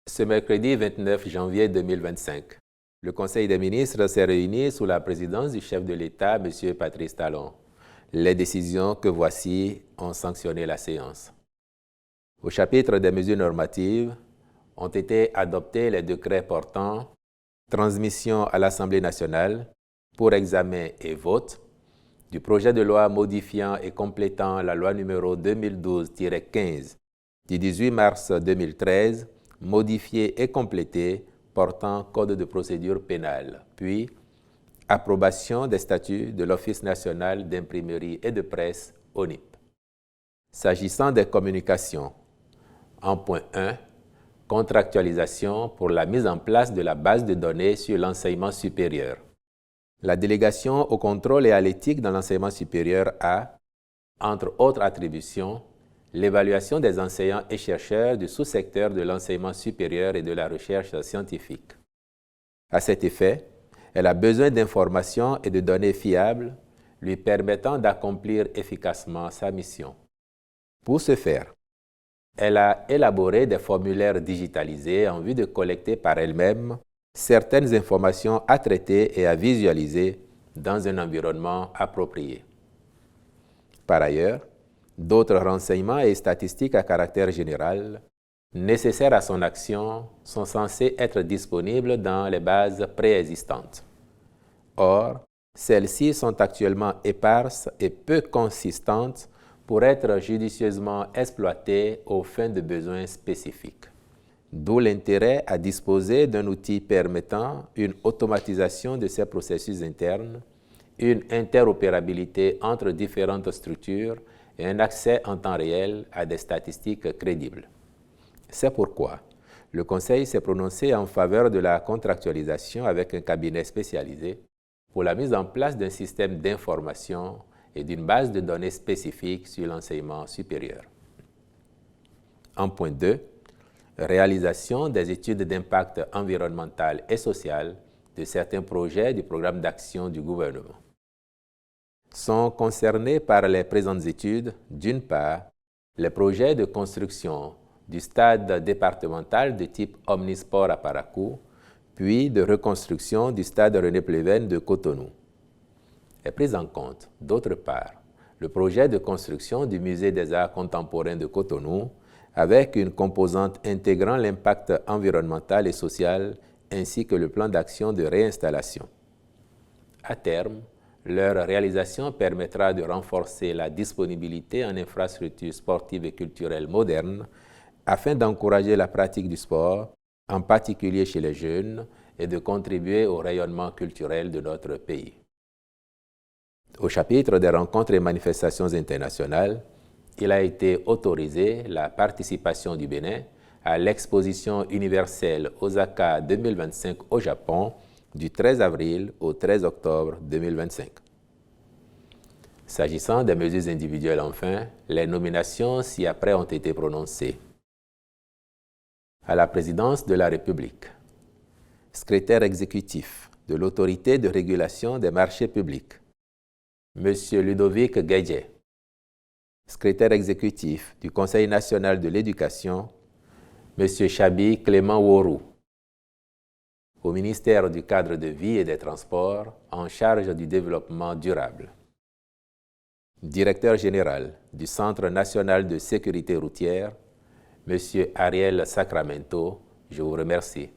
Ce mercredi 29 janvier 2025, le Conseil des ministres s'est réuni sous la présidence du chef de l'État, M. Patrice Talon. Les décisions que voici ont sanctionné la séance. Au chapitre des mesures normatives, ont été adoptés les décrets portant transmission à l'Assemblée nationale pour examen et vote du projet de loi modifiant et complétant la loi numéro 2012-15 du 18 mars 2013, modifié et complété portant code de procédure pénale, puis approbation des statuts de l'Office national d'imprimerie et de presse, ONIP. S'agissant des communications, en point 1, contractualisation pour la mise en place de la base de données sur l'enseignement supérieur. La délégation au contrôle et à l'éthique dans l'enseignement supérieur a, entre autres attributions, l'évaluation des enseignants et chercheurs du sous-secteur de l'enseignement supérieur et de la recherche scientifique. À cet effet, elle a besoin d'informations et de données fiables lui permettant d'accomplir efficacement sa mission. Pour ce faire, elle a élaboré des formulaires digitalisés en vue de collecter par elle-même certaines informations à traiter et à visualiser dans un environnement approprié. Par ailleurs, d'autres renseignements et statistiques à caractère général nécessaires à son action sont censés être disponibles dans les bases préexistantes. Or, celles-ci sont actuellement éparses et peu consistantes pour être judicieusement exploitées aux fins de besoins spécifiques. D'où l'intérêt à disposer d'un outil permettant une automatisation de ces processus internes, une interopérabilité entre différentes structures et un accès en temps réel à des statistiques crédibles. C'est pourquoi le Conseil s'est prononcé en faveur de la contractualisation avec un cabinet spécialisé pour la mise en place d'un système d'information et d'une base de données spécifique sur l'enseignement supérieur. En point 2, réalisation des études d'impact environnemental et social de certains projets du programme d'action du gouvernement. Sont concernés par les présentes études, d'une part, les projets de construction du stade départemental de type omnisport à Parakou, puis de reconstruction du stade René Pleven de Cotonou. Est pris en compte, d'autre part, le projet de construction du Musée des Arts contemporains de Cotonou avec une composante intégrant l'impact environnemental et social ainsi que le plan d'action de réinstallation. À terme, leur réalisation permettra de renforcer la disponibilité en infrastructures sportives et culturelles modernes afin d'encourager la pratique du sport, en particulier chez les jeunes, et de contribuer au rayonnement culturel de notre pays. Au chapitre des rencontres et manifestations internationales, il a été autorisé la participation du Bénin à l'exposition universelle Osaka 2025 au Japon du 13 avril au 13 octobre 2025. S'agissant des mesures individuelles enfin, les nominations ci-après ont été prononcées. À la présidence de la République, secrétaire exécutif de l'Autorité de régulation des marchés publics, M. Ludovic Guédié, secrétaire exécutif du Conseil national de l'éducation, M. Chabi Clément Worou, au ministère du Cadre de vie et des Transports en charge du développement durable. Directeur général du Centre national de sécurité routière, M. Ariel Sacramento, je vous remercie.